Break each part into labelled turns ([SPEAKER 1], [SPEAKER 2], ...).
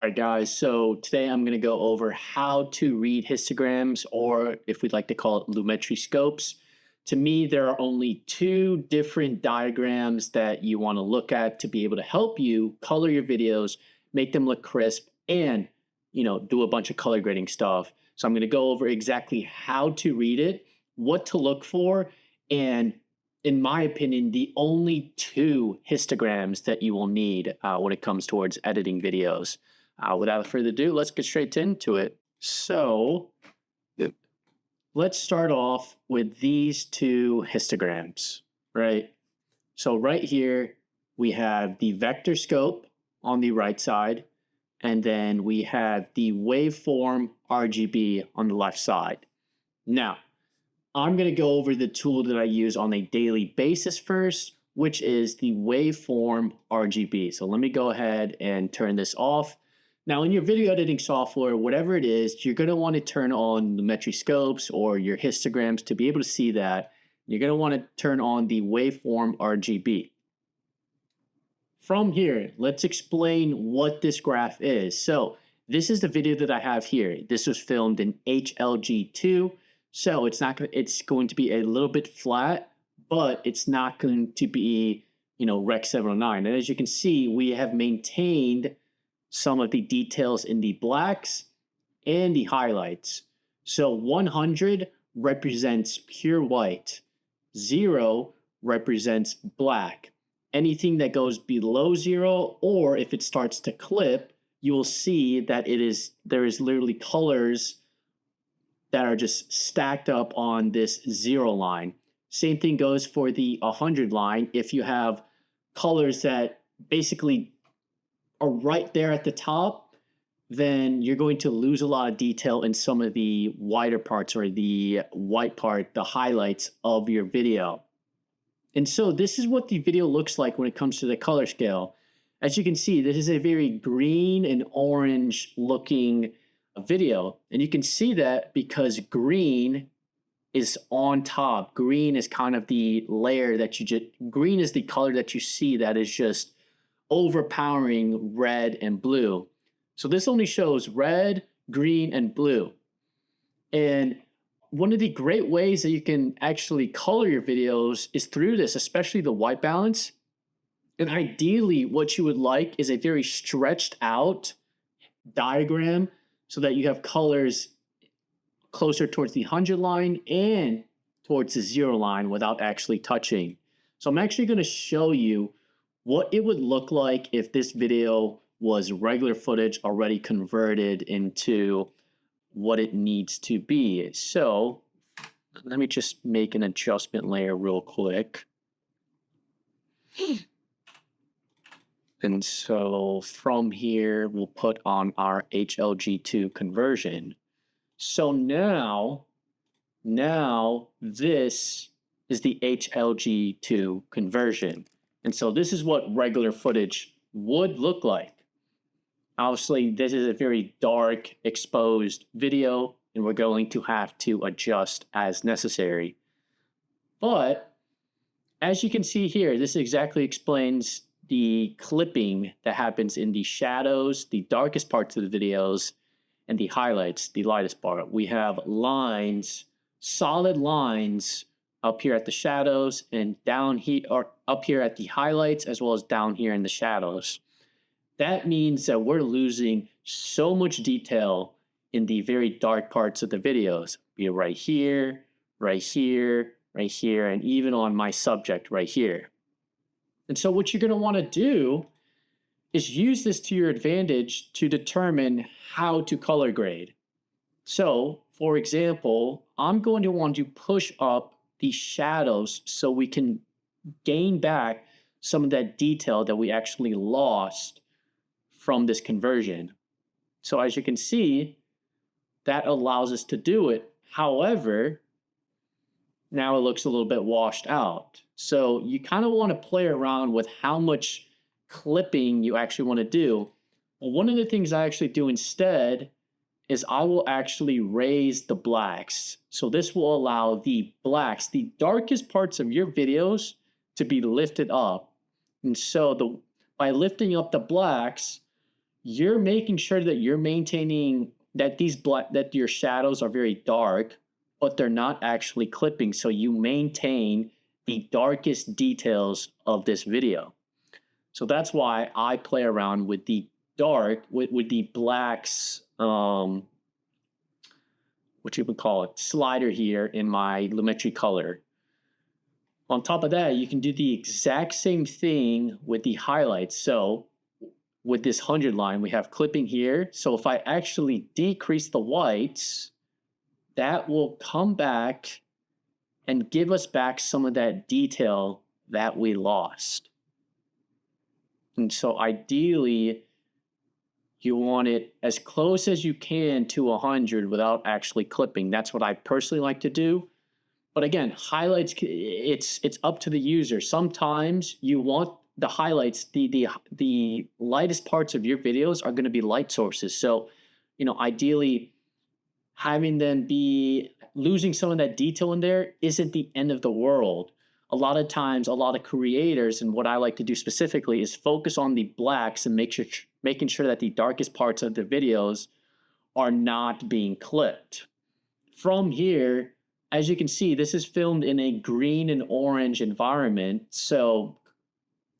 [SPEAKER 1] All right, guys. So today I'm going to go over how to read histograms, or if we'd like to call it Lumetri scopes. To me, there are only two different diagrams that you want to look at to be able to help you color your videos, make them look crisp, and do a bunch of color grading stuff. So I'm going to go over exactly how to read it, what to look for, and in my opinion, the only two histograms that you will need when it comes towards editing videos. Without further ado, let's get straight into it. So let's start off with these two histograms, right? So right here, we have the vector scope on the right side, and then we have the waveform RGB on the left side. Now, I'm going to go over the tool that I use on a daily basis first, which is the waveform RGB. So let me go ahead and turn this off. Now, in your video editing software, whatever it is, you're going to want to turn on the Lumetri scopes or your histograms to be able to see that. You're going to want to turn on the waveform RGB. From here, let's explain what this graph is. So this is the video that I have here. This was filmed in HLG2. So it's going to be a little bit flat, but it's not going to be, Rec 709. And as you can see, we have maintained some of the details in the blacks and the highlights. So 100 represents pure white, 0 represents black. Anything that goes below 0, or if it starts to clip, you will see that there is literally colors that are just stacked up on this 0 line. Same thing goes for the 100 line. If you have colors that basically are right there at the top, then you're going to lose a lot of detail in some of the whiter parts or the white part, the highlights of your video. And so this is what the video looks like when it comes to the color scale. As you can see, this is a very green and orange looking video, and you can see that because green is on top. Green is kind of the layer that green is the color that you see that is just overpowering red and blue. So this only shows red, green, and blue. And one of the great ways that you can actually color your videos is through this, especially the white balance. And ideally, what you would like is a very stretched out diagram so that you have colors closer towards the 100 line and towards the 0 line without actually touching. So I'm actually going to show you what it would look like if this video was regular footage already converted into what it needs to be. So let me just make an adjustment layer real quick. And so from here, we'll put on our HLG2 conversion. So now this is the HLG2 conversion. And so this is what regular footage would look like. Obviously, this is a very dark, exposed video, and we're going to have to adjust as necessary. But as you can see here, this exactly explains the clipping that happens in the shadows, the darkest parts of the videos, and the highlights, the lightest part. We have lines, solid lines up here at the shadows and down here, or up here at the highlights, as well as down here in the shadows. That means that we're losing so much detail in the very dark parts of the videos, be it right here, right here, right here, and even on my subject right here. And so what you're going to want to do is use this to your advantage to determine how to color grade. So, for example, I'm going to want to push up the shadows so we can gain back some of that detail that we actually lost from this conversion. So as you can see, that allows us to do it. However, now it looks a little bit washed out. So you kind of want to play around with how much clipping you actually want to do. Well, one of the things I actually do instead is I will actually raise the blacks. So this will allow the blacks, the darkest parts of your videos, to be lifted up. And so by lifting up the blacks, you're making sure that you're maintaining that that your shadows are very dark, but they're not actually clipping. So you maintain the darkest details of this video. So that's why I play around with the with the blacks, what you would call it, slider here in my Lumetri color. On top of that, you can do the exact same thing with the highlights. So with this 100 line, we have clipping here. So if I actually decrease the whites, that will come back and give us back some of that detail that we lost. And so ideally, you want it as close as you can to 100 without actually clipping. That's what I personally like to do. But again, highlights, it's up to the user. Sometimes you want the highlights, the lightest parts of your videos are going to be light sources. So, ideally having them be losing some of that detail in there isn't the end of the world. A lot of times, a lot of creators, and what I like to do specifically is focus on the blacks and making sure that the darkest parts of the videos are not being clipped. From here, as you can see, this is filmed in a green and orange environment. So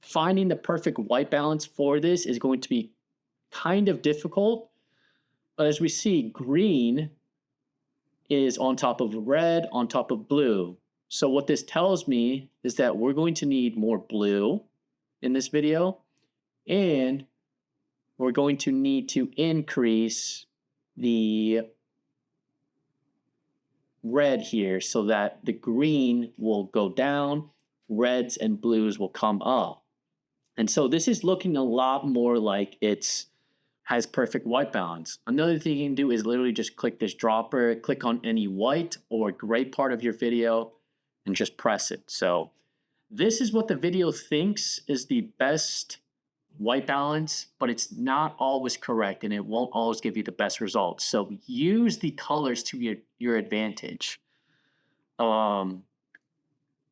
[SPEAKER 1] finding the perfect white balance for this is going to be kind of difficult. But as we see, green is on top of red, on top of blue. So what this tells me is that we're going to need more blue in this video, and we're going to need to increase the red here so that the green will go down, reds and blues will come up. And so this is looking a lot more like has perfect white balance. Another thing you can do is literally just click this dropper, click on any white or gray part of your video, and just press it. So this is what the video thinks is the best white balance, but it's not always correct, and it won't always give you the best results. So use the colors to your advantage. But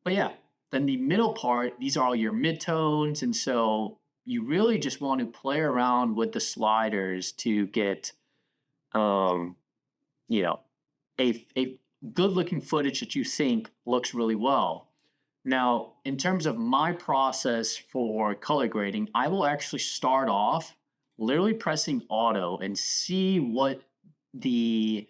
[SPEAKER 1] yeah, then the middle part, these are all your midtones, and so you really just want to play around with the sliders to get, a good looking footage that you think looks really well. Now, in terms of my process for color grading, I will actually start off literally pressing auto and see what the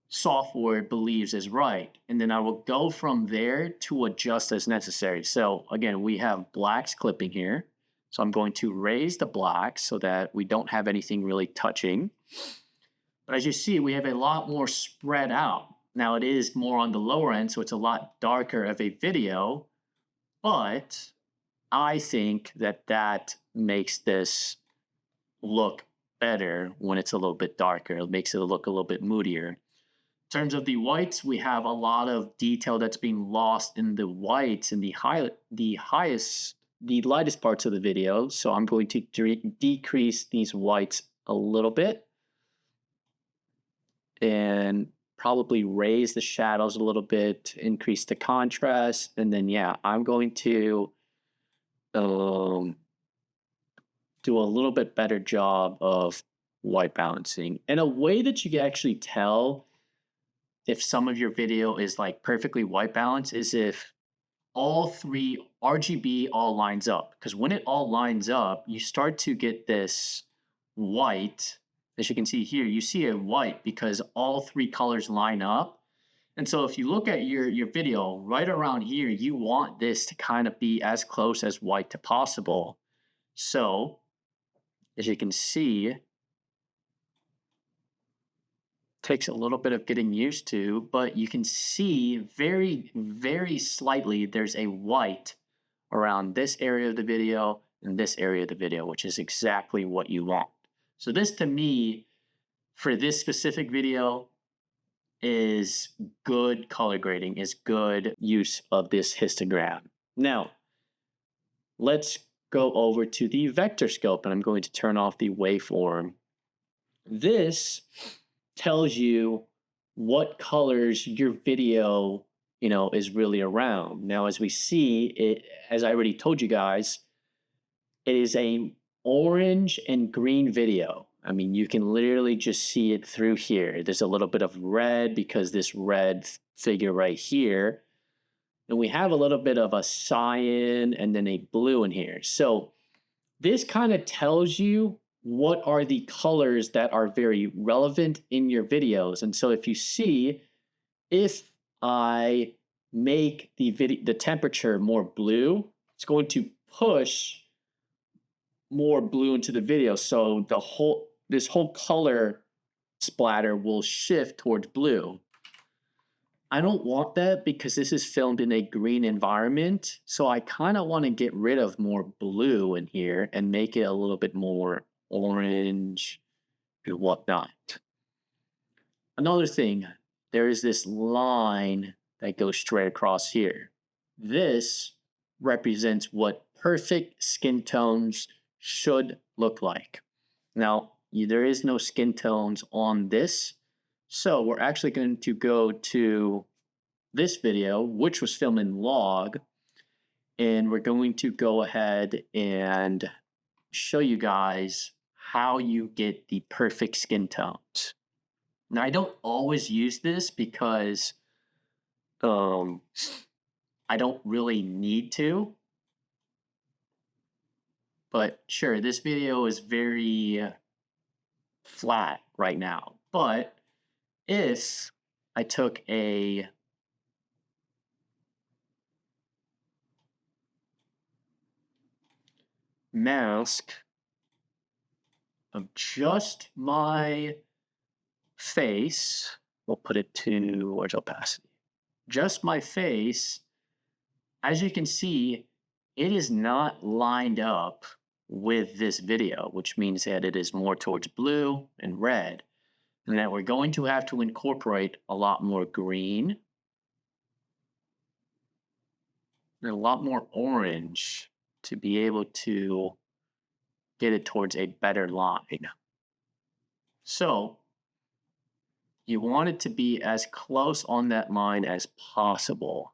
[SPEAKER 1] software believes is right. And then I will go from there to adjust as necessary. So again, we have blacks clipping here. So I'm going to raise the blacks so that we don't have anything really touching. But as you see, we have a lot more spread out. Now it is more on the lower end, so it's a lot darker of a video, but I think that makes this look better when it's a little bit darker. It makes it look a little bit moodier. In terms of the whites, we have a lot of detail that's being lost in the whites in the lightest parts of the video. So I'm going to decrease these whites a little bit and probably raise the shadows a little bit, increase the contrast, and then yeah, I'm going to do a little bit better job of white balancing. And a way that you can actually tell if some of your video is like perfectly white balanced is if all three RGB all lines up. Because when it all lines up, you start to get this white. As you can see here, you see a white because all three colors line up. And so if you look at your video right around here, you want this to kind of be as close as white to possible. So as you can see, takes a little bit of getting used to, but you can see very, very slightly there's a white around this area of the video and this area of the video, which is exactly what you want. So this to me, for this specific video, is good color grading, is good use of this histogram. Now, let's go over to the vector scope, and I'm going to turn off the waveform. This tells you what colors your video, is really around. Now, as we see, as I already told you guys, it is a orange and green video. I mean, you can literally just see it through here. There's a little bit of red because this red figure right here. And we have a little bit of a cyan and then a blue in here. So this kind of tells you what are the colors that are very relevant in your videos. And so if you see, if I make the temperature more blue, it's going to push more blue into the video. So this whole color splatter will shift towards blue. I don't want that because this is filmed in a green environment. So I kind of want to get rid of more blue in here and make it a little bit more orange and whatnot. Another thing, there is this line that goes straight across here. This represents what perfect skin tones should look like. Now, there is no skin tones on this, so we're actually going to go to this video, which was filmed in log, and we're going to go ahead and show you guys how you get the perfect skin tones. Now, I don't always use this because I don't really need to. But sure, this video is very flat right now. But if I took a mask of just my face, we'll put it to large opacity, just my face, as you can see, it is not lined up with this video, which means that it is more towards blue and red, and that we're going to have to incorporate a lot more green and a lot more orange to be able to get it towards a better line. So you want it to be as close on that line as possible.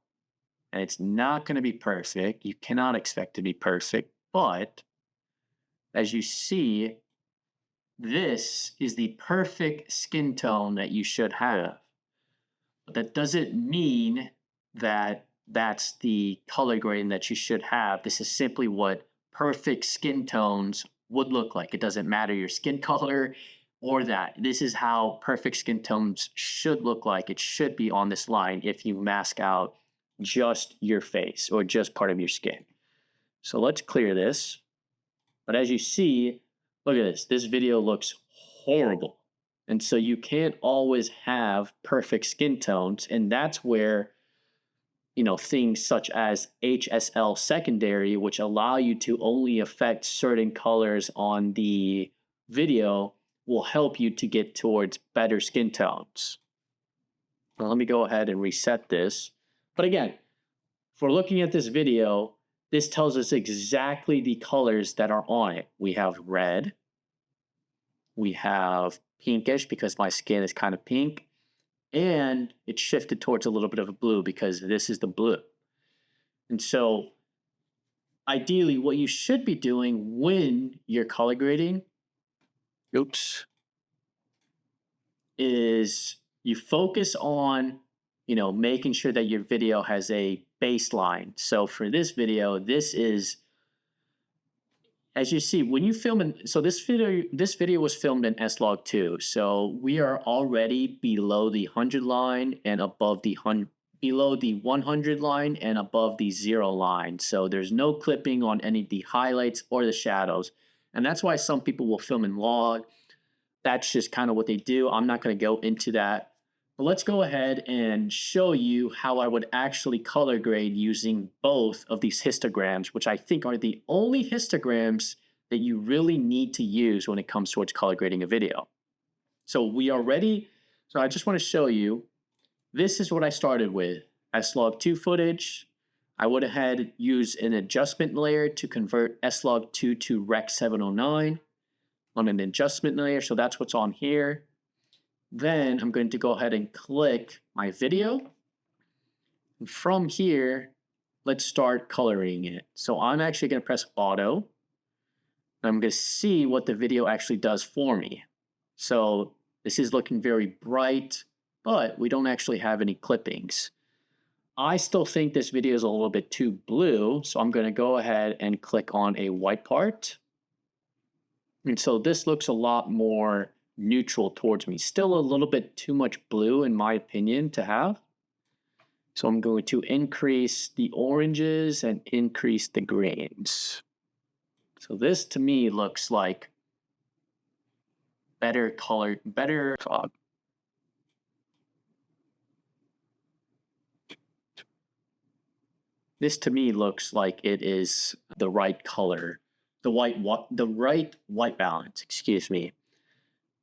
[SPEAKER 1] And it's not going to be perfect. You cannot expect to be perfect, but as you see, this is the perfect skin tone that you should have. But that doesn't mean that that's the color grading that you should have. This is simply what perfect skin tones would look like. It doesn't matter your skin color or that. This is how perfect skin tones should look like. It should be on this line if you mask out just your face or just part of your skin. So let's clear this. But as you see, look at this. This video looks horrible. And so you can't always have perfect skin tones. And that's where, things such as HSL secondary, which allow you to only affect certain colors on the video, will help you to get towards better skin tones. Now, let me go ahead and reset this. But again, if we're looking at this video, this tells us exactly the colors that are on it. We have red. We have pinkish because my skin is kind of pink. And it's shifted towards a little bit of a blue because this is the blue. And so ideally, what you should be doing when you're color grading, is you focus on, making sure that your video has a baseline. So for this video, this is, as you see, when you film this video was filmed in S-Log2. So we are already below the 100 line and above below the 100 line and above the 0 line. So there's no clipping on any of the highlights or the shadows. And that's why some people will film in log. That's just kind of what they do. I'm not going to go into that. But let's go ahead and show you how I would actually color grade using both of these histograms, which I think are the only histograms that you really need to use when it comes towards color grading a video. So we are ready. So I just want to show you, this is what I started with. S-Log2 footage. I went ahead and used an adjustment layer to convert S-Log2 to Rec 709 on an adjustment layer. So that's what's on here. Then I'm going to go ahead and click my video. And from here, let's start coloring it. So I'm actually going to press auto. I'm going to see what the video actually does for me. So this is looking very bright, but we don't actually have any clippings. I still think this video is a little bit too blue, so I'm going to go ahead and click on a white part. And so this looks a lot more neutral towards me. Still a little bit too much blue in my opinion to have. So I'm going to increase the oranges and increase the greens. So this to me looks like better color, better. This to me looks like it is the right color, the right white balance, excuse me.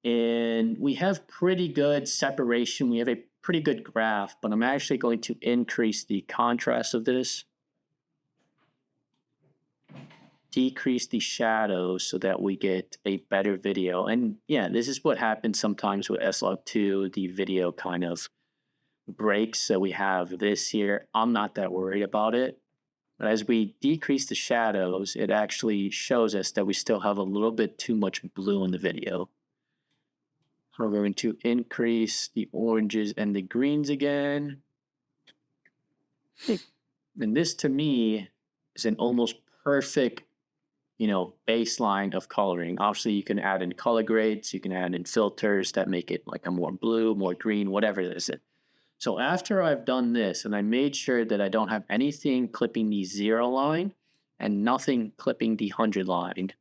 [SPEAKER 1] And we have pretty good separation. We have a pretty good graph, but I'm actually going to increase the contrast of this. Decrease the shadows so that we get a better video. And yeah, this is what happens sometimes with S-Log2. The video kind of breaks. So we have this here. I'm not that worried about it. But as we decrease the shadows, it actually shows us that we still have a little bit too much blue in the video. So we're going to increase the oranges and the greens again. And this to me is an almost perfect, baseline of coloring. Obviously you can add in color grades, you can add in filters that make it like a more blue, more green, whatever it is. So after I've done this and I made sure that I don't have anything clipping the 0 line and nothing clipping the 100 line.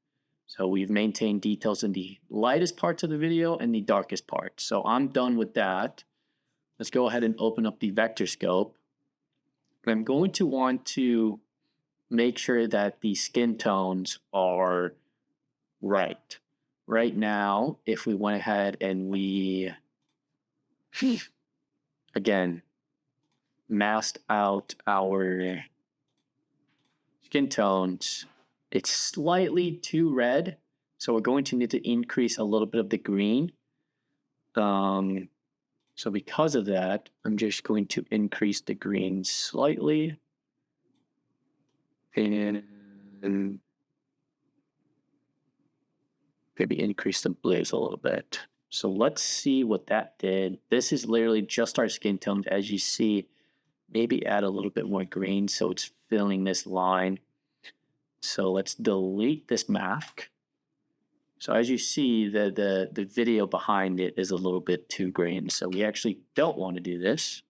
[SPEAKER 1] So we've maintained details in the lightest parts of the video and the darkest parts. So I'm done with that. Let's go ahead and open up the vector scope. I'm going to want to make sure that the skin tones are right. Right now, if we went ahead and we, again, masked out our skin tones, it's slightly too red. So we're going to need to increase a little bit of the green. So because of that, I'm just going to increase the green slightly. And maybe increase the blues a little bit. So let's see what that did. This is literally just our skin tone. As you see, maybe add a little bit more green so it's filling this line. So let's delete this mask. So as you see, the video behind it is a little bit too green. So we actually don't want to do this.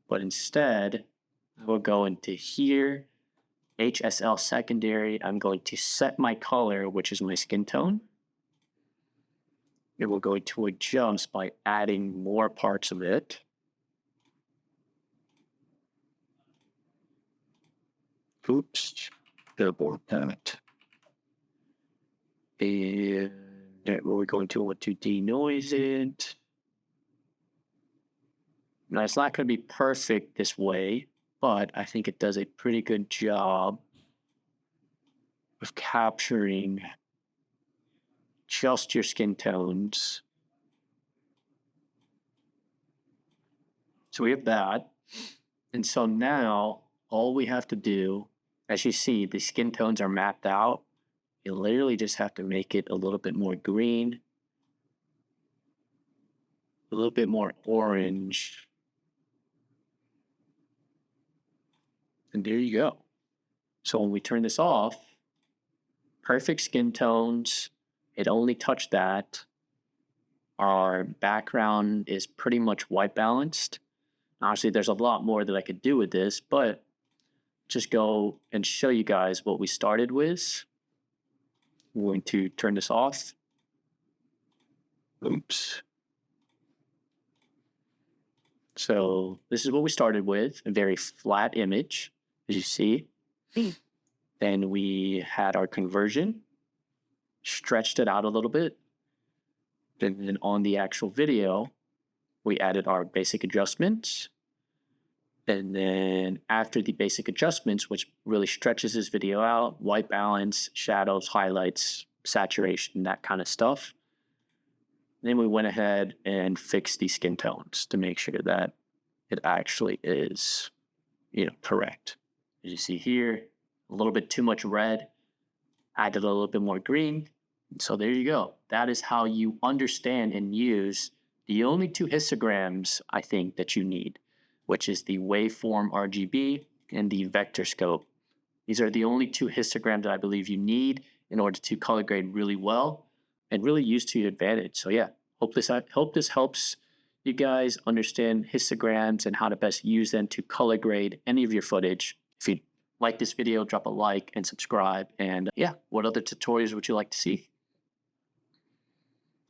[SPEAKER 1] But instead, I will go into here, HSL secondary. I'm going to set my color, which is my skin tone. It will go to adjust by adding more parts of it. Oops, billboard, damn it. And we're going to want to denoise it. Now, it's not going to be perfect this way, but I think it does a pretty good job of capturing just your skin tones. So we have that. And so now all we have to do, as you see, the skin tones are mapped out. You literally just have to make it a little bit more green, a little bit more orange. And there you go. So when we turn this off, perfect skin tones, it only touched that. Our background is pretty much white balanced. Obviously, there's a lot more that I could do with this, but just go and show you guys what we started with. I'm going to turn this off. Oops. So this is what we started with, a very flat image, as you see. Then we had our conversion, stretched it out a little bit. Then on the actual video, we added our basic adjustments. And then after the basic adjustments, which really stretches this video out, white balance, shadows, highlights, saturation, that kind of stuff. Then we went ahead and fixed the skin tones to make sure that it actually is, correct. As you see here, a little bit too much red, added a little bit more green. So there you go. That is how you understand and use the only two histograms I think that you need, which is the waveform RGB and the vector scope. These are the only two histograms that I believe you need in order to color grade really well and really use to your advantage. So yeah, hope this helps you guys understand histograms and how to best use them to color grade any of your footage. If you like this video, drop a like and subscribe. And yeah, what other tutorials would you like to see?